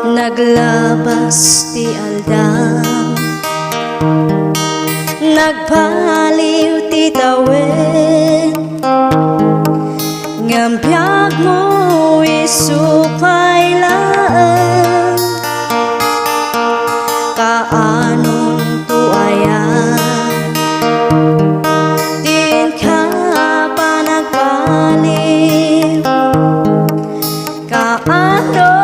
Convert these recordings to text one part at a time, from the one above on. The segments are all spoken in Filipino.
Naglabas ti aldam, nagpaliw ti tawen, ngam biag mo isupay laan, kaanon tuayan, din ka pa nagpaliw, kaanon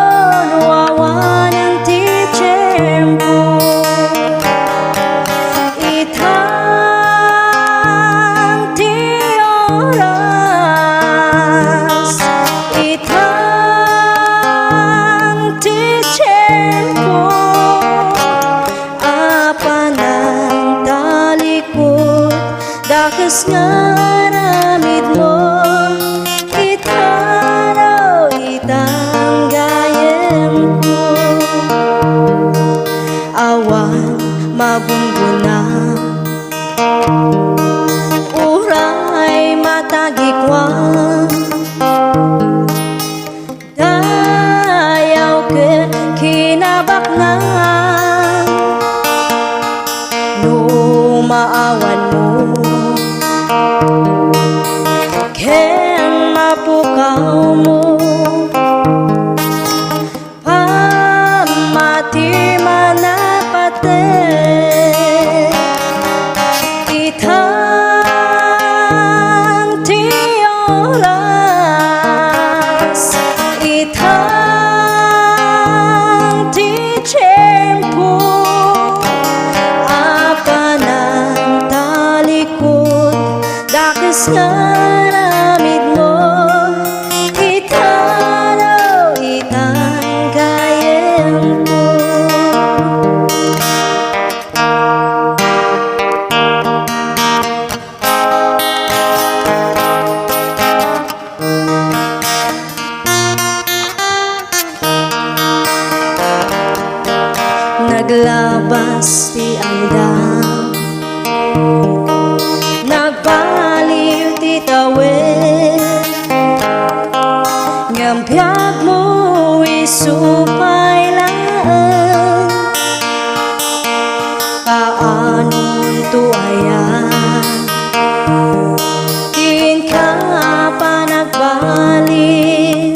dakas nga ramid mo, itaraw itang gayem ko. Awan mabunggunang, uray matagikwan, dayaw ke kinabaknan, lumaawan mo, ken mapukaw mo, pamati manapate, itang ti oras, itang ti tiyempo, apanang talikod, dakas nga ramid mo, itaraw itang gayem ko. Naglabas ti aldam, nagbaliw ti tawen, ngam biag mo isupay laan, kaanon tuayan, din ka pa nagbaliw,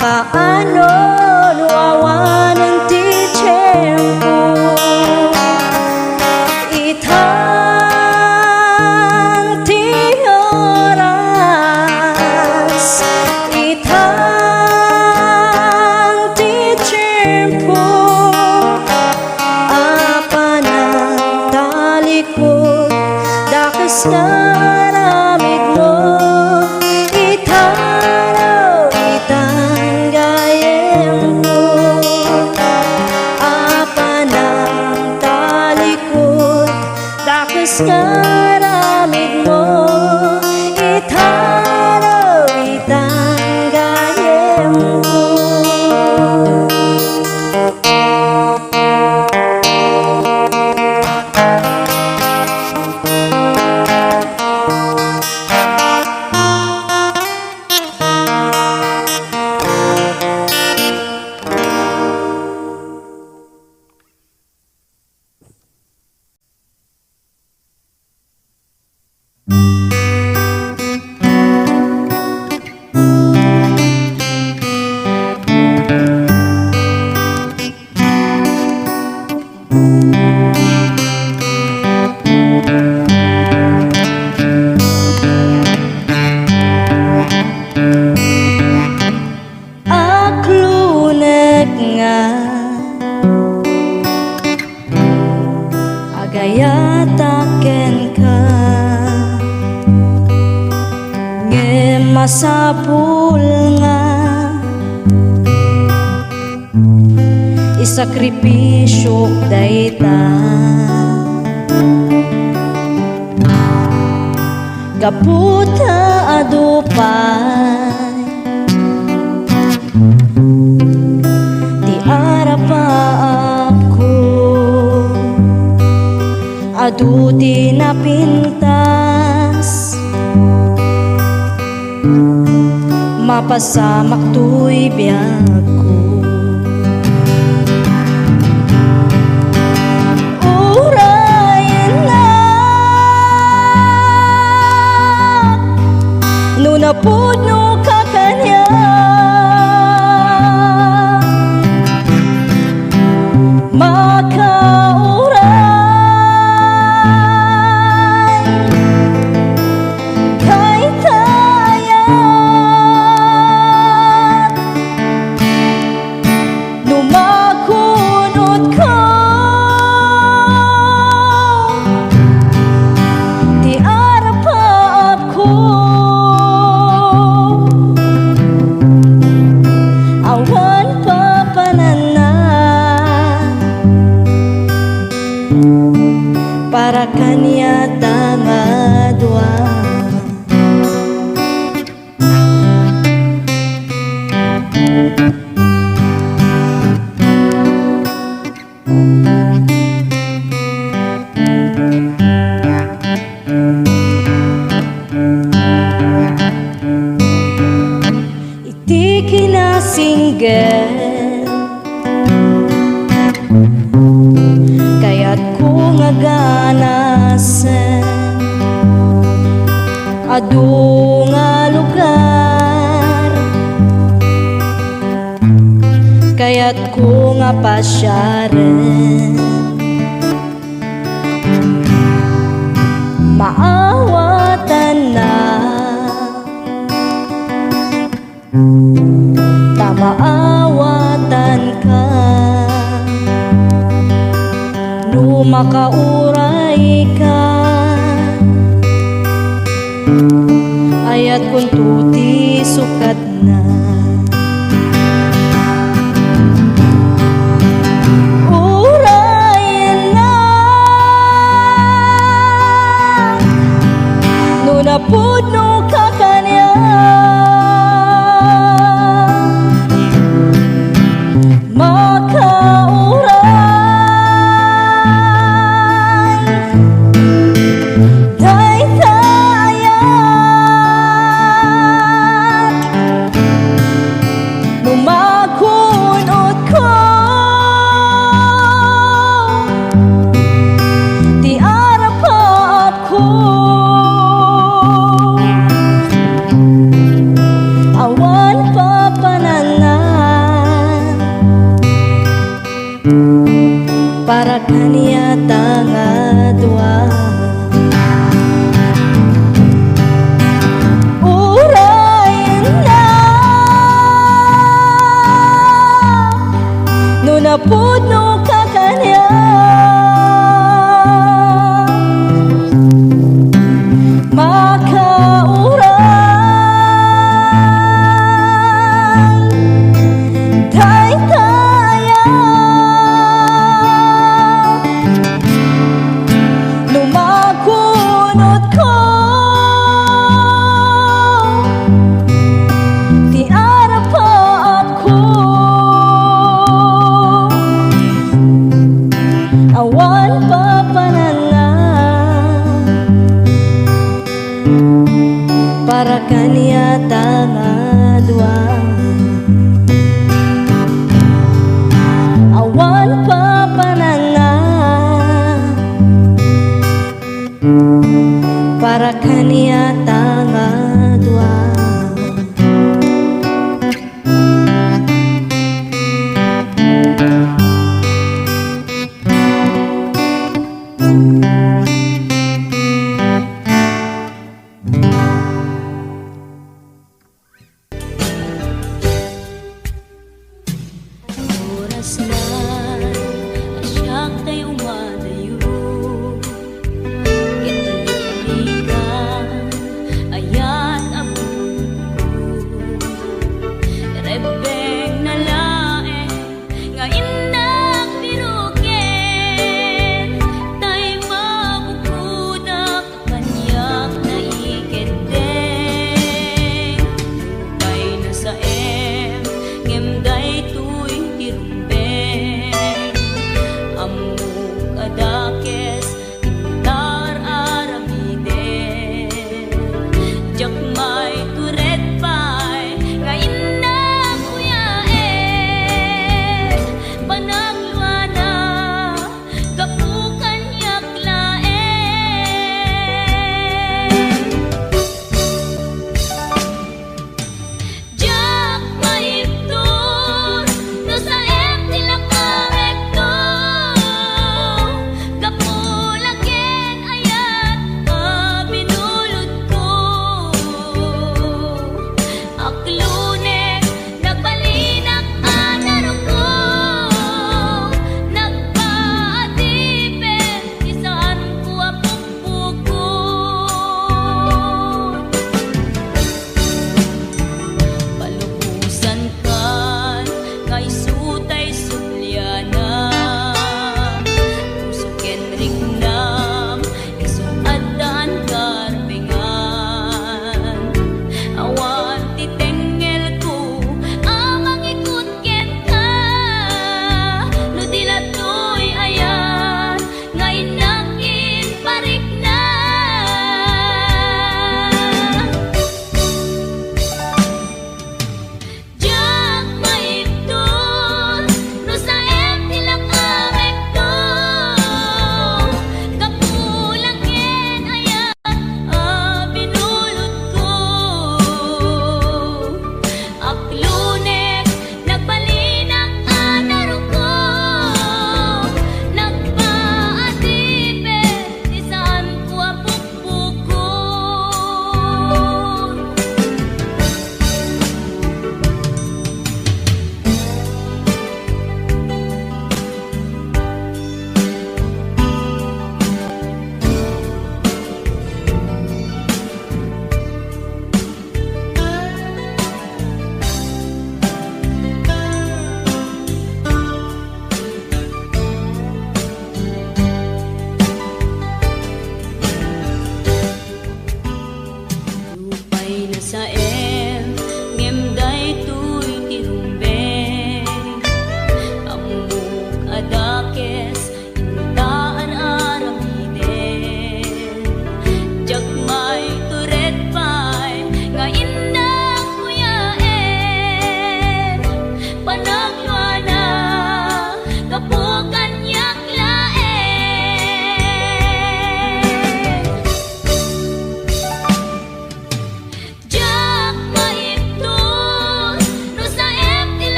kaanon wawan ang ti tiyempo, itang ti oras, itang ti tiyempo, apanang talikod, dakas nga ramid mo, itaraw itang gayem mo, apanang talikod, dakas nga ramid mo, itaraw itang gayem mo. Aklunek nga agayataken ka, nge masapul nga isakripisyo dayta, kaputa adupay Aduti na pintas mapasamak to'y biyag ko. Urayan na no napuno ka kanya, para kanya tangadwa. Iti kinasinggel kaya't ko nga ganasen adu nga lugar, kaya't ko nga pasyaren maawatan na tamaawatan ka no makauray ka, ayat kung tuti sukat na. Urayan na no napuno ka kanya, para kanya tangadwa. Urayan na no napuno ka kanya, para kanya tangadwa. Awan papanana para kanya tangadwa. Sa em, ngem day tuy tirumbe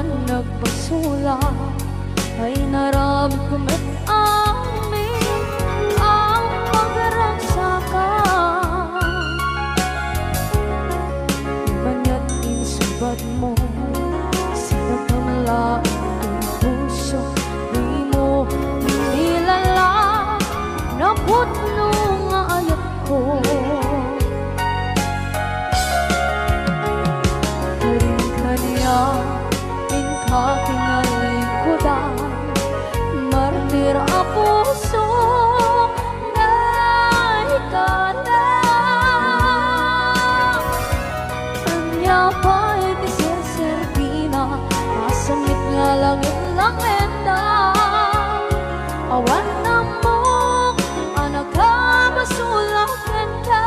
awan nagpasula ay narami kumit amin ang pagragsakan. Ibanya't insubad mo sinagkamala ang puso, di mo nilala na putno nga ayat ko. Kakingalay ko da martir a puso na ikana. Kanya pa'y tiserserpina masamit nga langit-langit na awan na mo anak ka masulakan ka.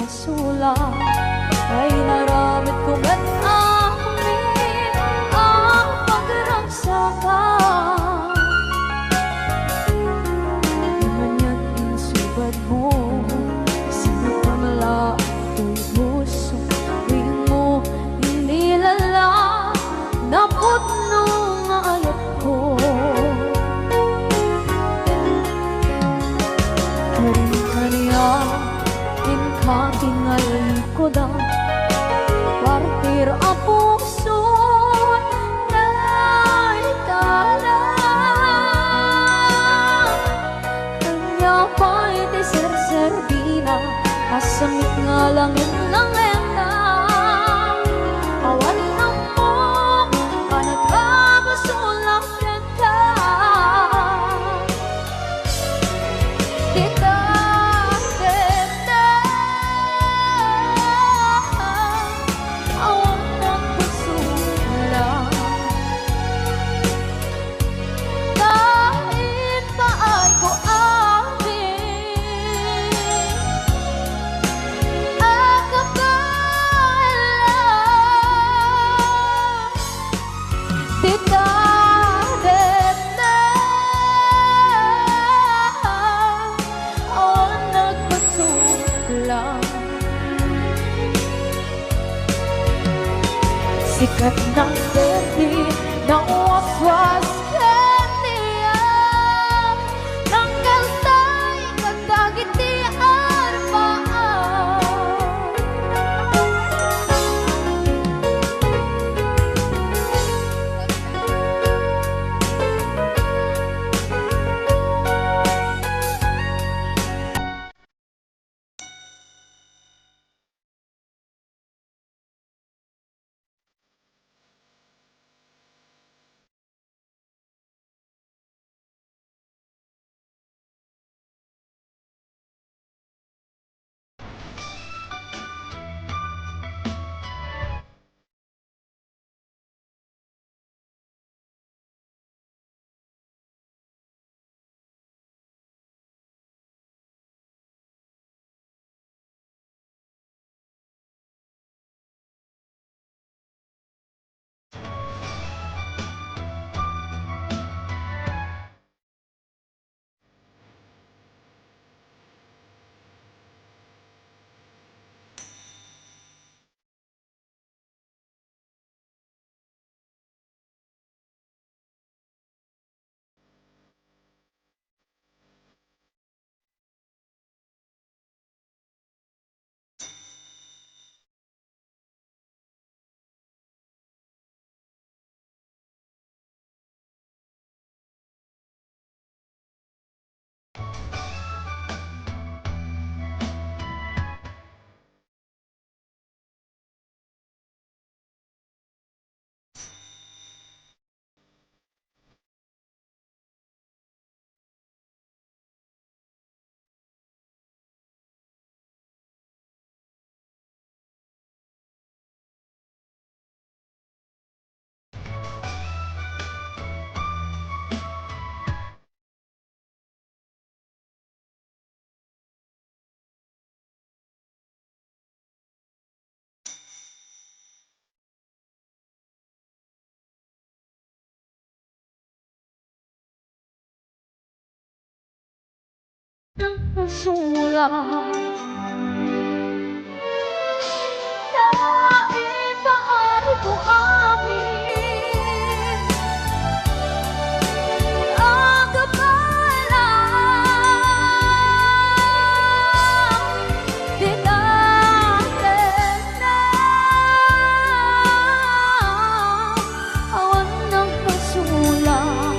Sula ay naramit ko ba't amin ang pagragsakan. Imanya't insubad mo sinagkamala ito'y puso, di mo inilala na putno nga ayat ko. Karin-kaniya kakingalay ko da partir a puso na itala. Kanya pa'y tiserserbina masamit nga langit-langit na awan na mo panagkabasulakan ka. Sikat ng berde ng waswas kaniya ng kaltay kagdagitian paan. ng sulat naibahagi ko amin ang kapalang di natin na awan ng pasulat.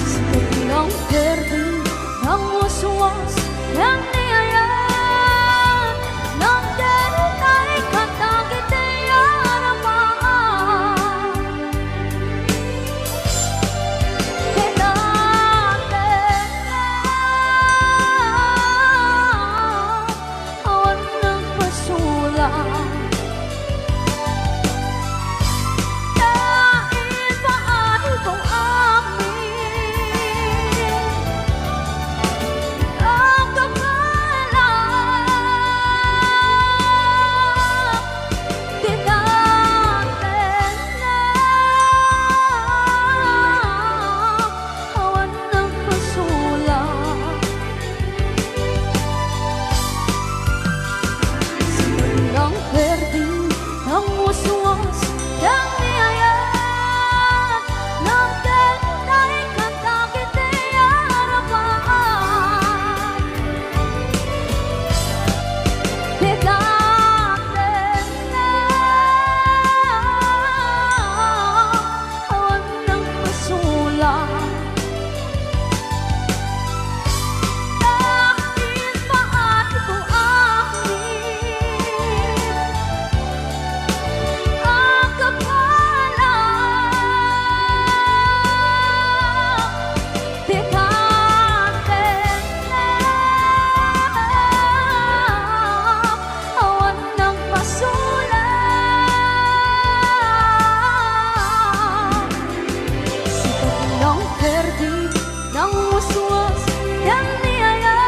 Sikat ng berde, ng waswas, ng niyaya, ng denay katagit ay aramaan. Kailangan na awan ng pasulat. Dahil paano kung amin ang kapalang di natin na awan ng pasulat. Silang berde, ng waswas, ng niyaya, ng denay katagit ay aramaan. Di natin na awan ng pasulat. Dahil paano ko amin ang kapalang di natin na awan ng pasulat. Sikat ng berde, ng waswas, ng niyaya,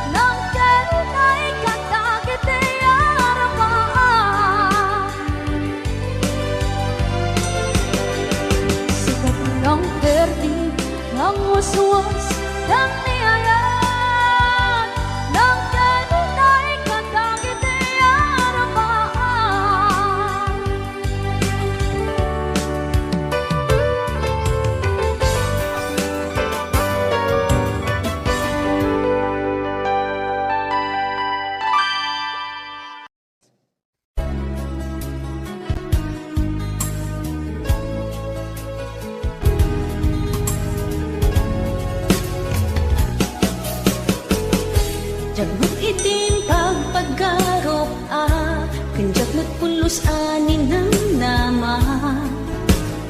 ng denay katagit ay aramaan. Sikat ng berde, ng waswas, ng niyaya, ng denay katagit ay aramaan. Jagbut itin pagpaggarop kanjak mo't pulos anin ng nama.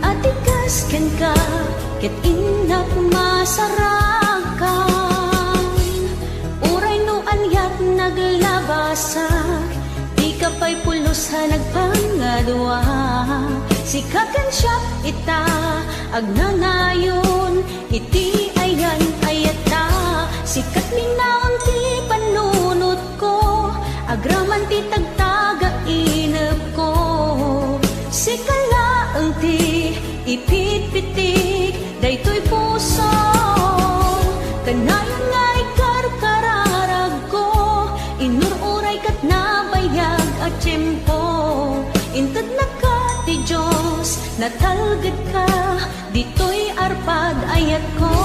At ikas ken ka, ket inak masarakan. Uray no anyat naglabasak, di ka pa'y pulos ha nagpangadwa. Sikakan siya ita, agnangayon, iti ayan ayata. Sikat minaon ti panunot ko, agraman ti tagtaga inep ko. Sikalaang ti ipit-pitik, daytoy puso. Kanayon nga ikarkararag ko, inururay kat nabayag at tiyempo. Intad na ka ti Diyos, natalgad ka, dito'y arpad ayat ko.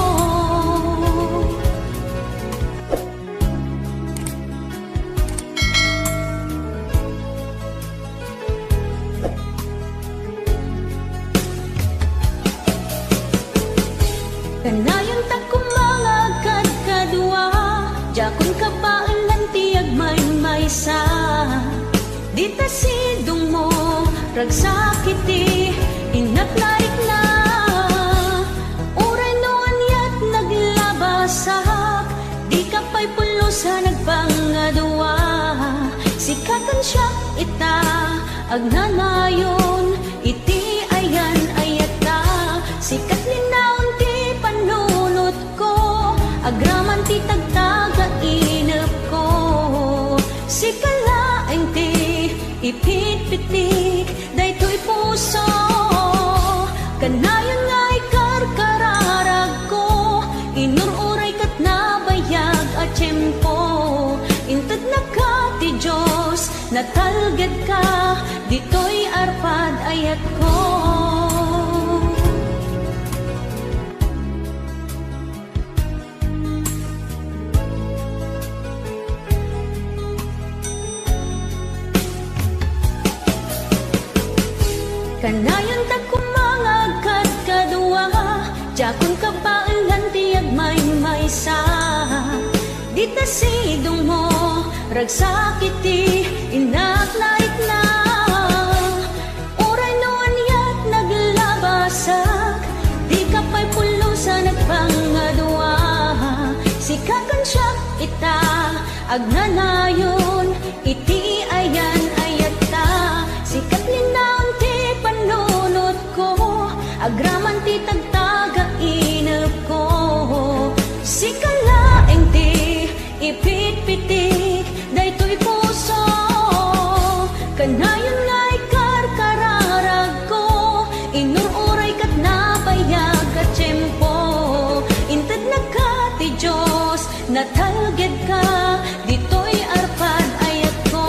Kanayon ta kumangagad kadwa, jakon kabaan lang tiyag maysa. Dita sidong mo, ragsakiti, inatlarik na. Uray no anyat naglabasak, di ka pa'y pulos ha nagpangadwa. Sikatan siya ita, agnanayon, iti ayan ayata. Sikat linaon ti panunot ko, agraman ti tagtaga inep ko. Sikalaeng ti ipit-pitik, daytoy puso. Kanayon nga ikarka inururay kat nabayag at tiyempo. Inted na ka ti Diyos, natalged ka, dito'y arpad ayat ko. Kanayon ta kumangagkat kadua, jakon ka paalan tiyag may maysa. Dita sidong mo, ragsakiti, inaklait na. Uray noon yat naglabasak, di ka pa'y pulo sa nagpangadua. Sikakan siya ita, agnanayon, iti ayan ayat ta. Sikat linaon ti panunot ko, agraman ti tagtaga inap ko. Sikalaeng ti ipit-pitik, daytoy puso. Kanayon nga'y karkararag ko, inururay kat nabayag at tiyempo. Inted na ka ti Diyos, natalged ka, dito'y arpad ayat ko.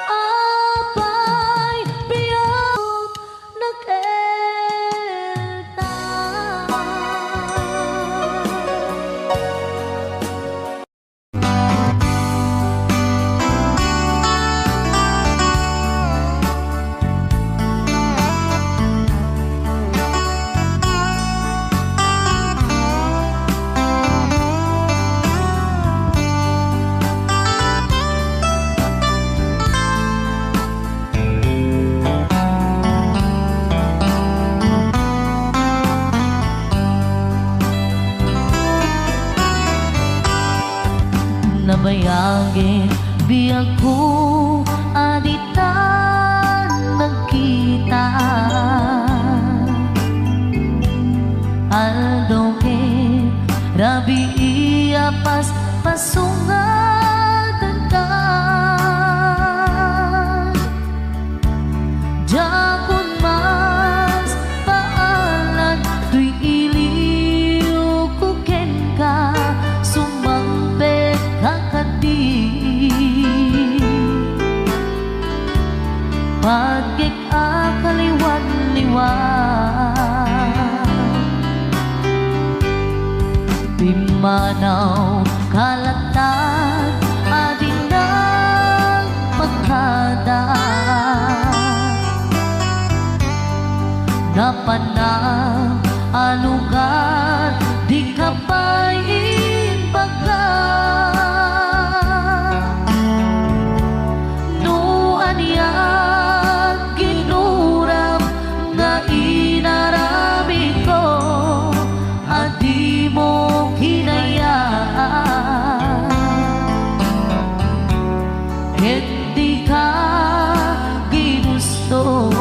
Apay biyot nag-elta. Nabayagin biyag ko aditan nagkita. Aldo ke rabi iya pas pasungatan ka. Jakon mas paalan tuy iliw ko ken ka, sumambet kakadi. Pagkik akaliwan-liwan, bimanaw kalatan adin ng pagkada. Napanang alugan, di ka pa'y ibaga. No aniyang ginuram nga inarami ko, adi mo hinayaan. Hindi ka ginusto.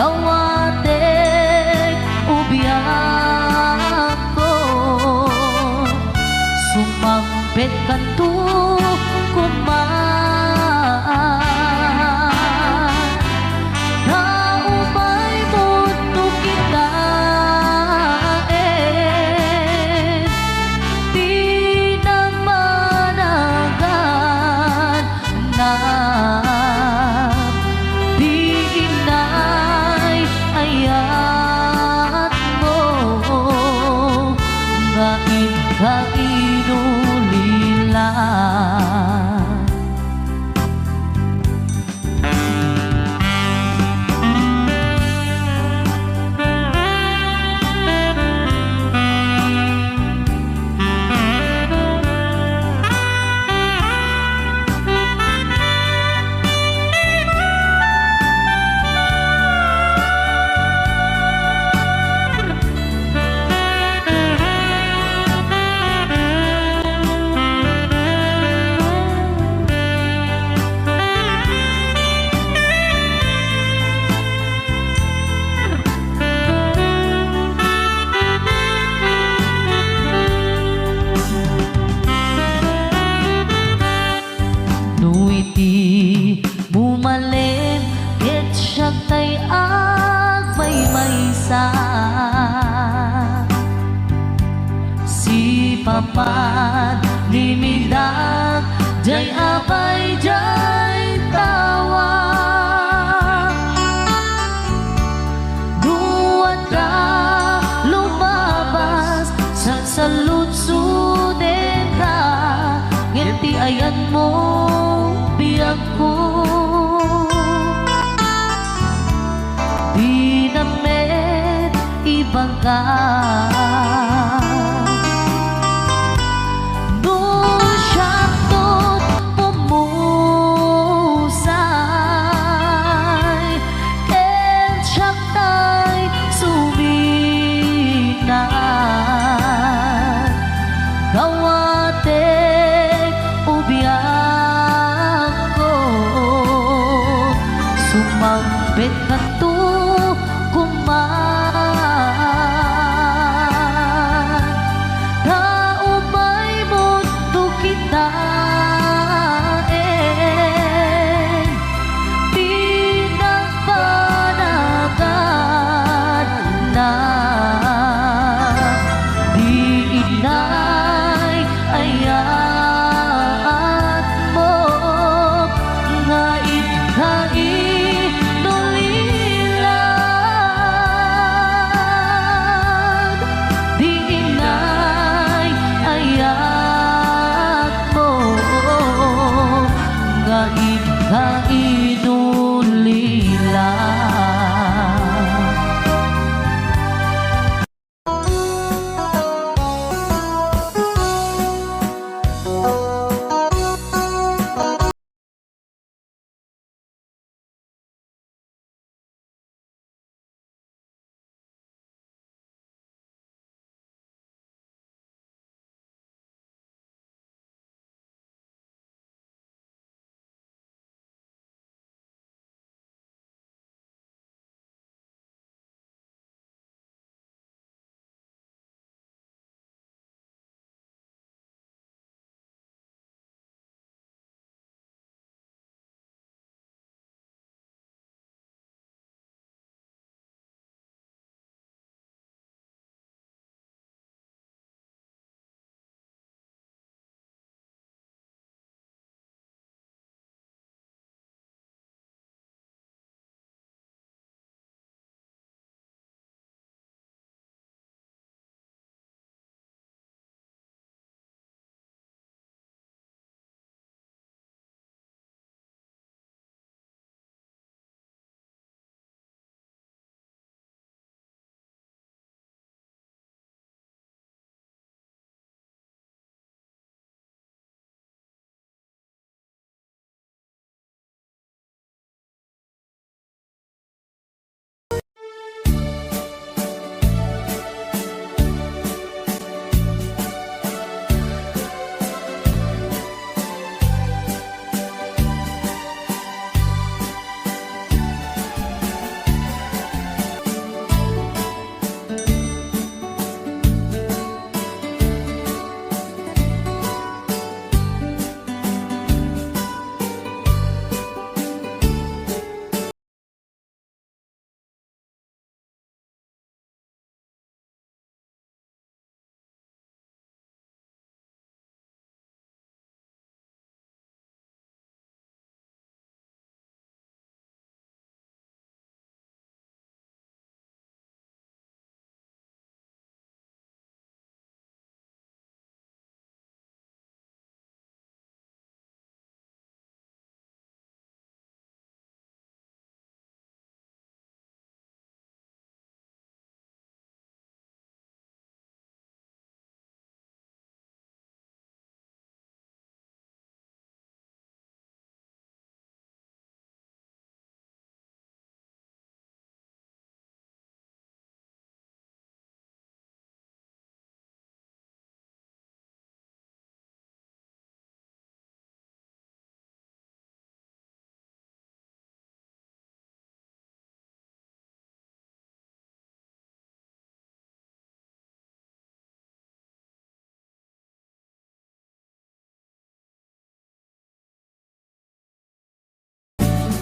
Dawatek ubiyak ko, sumampet ka to kumaan. Naumay mundo kita di namanagan na. Ayat mo kainulila. Nuiti bumalin ket siya tay agmaymaysa. Si papan limidag jay apay jay tawa. Duwat ka lumabas sa saludsuden ka, ngiti ayan mo biyag ko. Di na met ibang ka. Doon siya tot pumusay, ken siya tay suminan. Gawatek ubiyag ko, sumambit ka to kuman.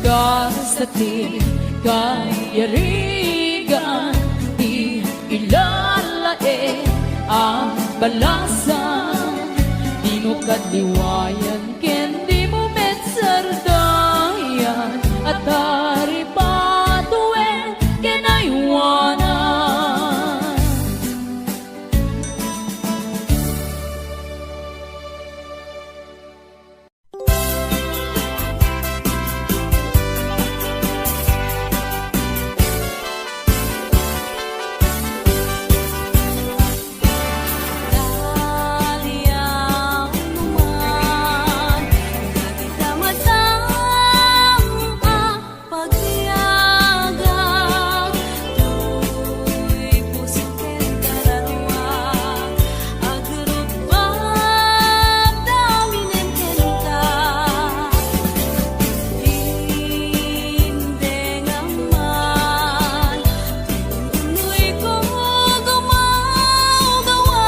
kasatin kayarigan di ilalae ang balasan di mo kadliwayan ken di mo metsardayan at hari patuen kinaywanan. Daliang naman, hindi ka matang pagtiyaga. Tu'y puso ken kalarawa, agrupang daminen ken ka. Hindi naman, tuloy ko gumagawa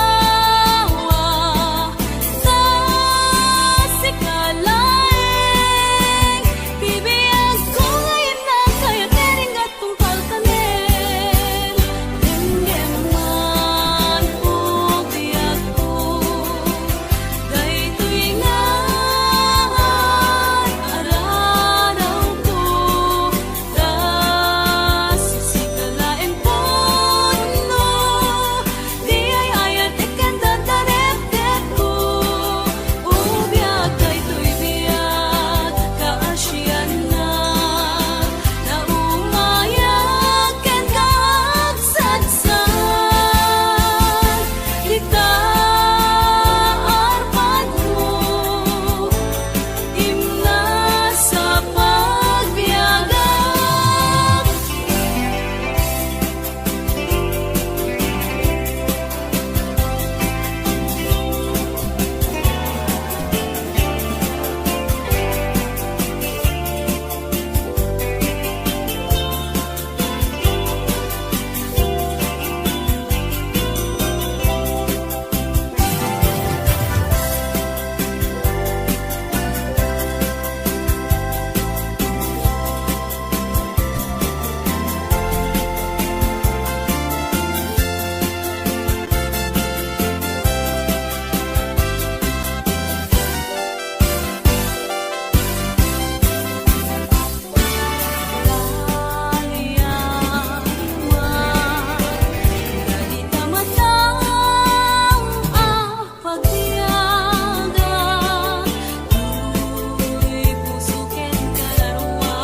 kasi kalaing bibiyag ko ngayon na kaya tering at tungkal kanin. Hindi man po biyag ko dahito'y nga araraw ko das sikalain po no di ay ayat ikan dadareptet ko ubiyag dahito'y biyag kaasyan na umayag ken kaagsadsan kita arpad mo imna sa pagbiyagan. Dali ka matang pagtiyaga. Tu'y puso ken kalarawa,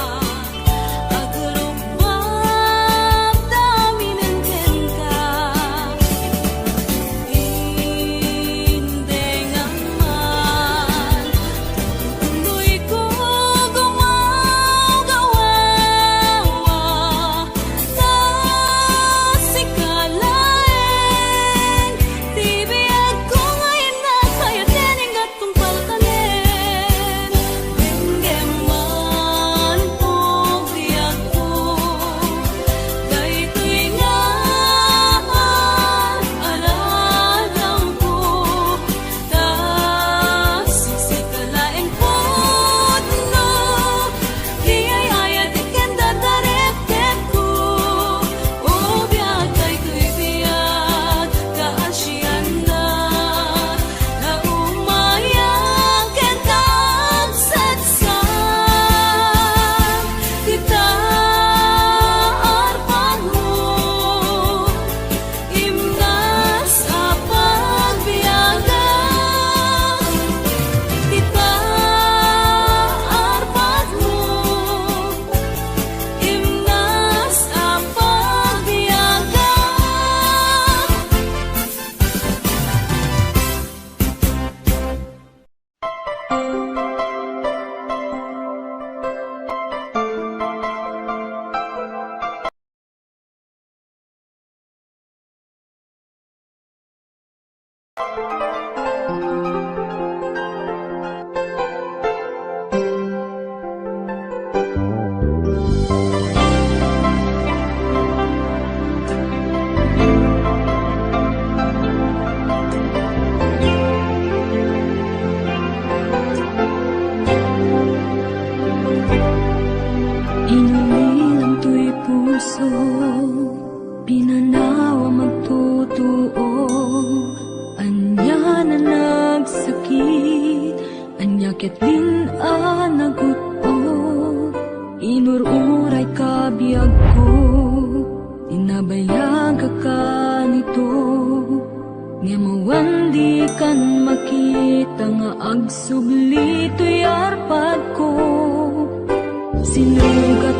agrupang daminen ken ka. Hindi naman, tuloy ko gumagawa kasi kalaing bibiyag ko ngayon na kaya tering at tungkal kanin. Hindi man po biyag ko dahito'y nga araraw ko das sikalain po no di ay ayat ikan dadareptet ko ubiyag dahito'y biyag kaasyan na umayag ken kaagsadsan kita arpad mo imna sa pagbiyagan. Kita arpad mo imna sa pagbiyagan. Nakitlin nagutot, inururay ka biyag ko, tinabayag ka nito, nga mawandi kan makita nga agsubli to'y arpad ko, sinugat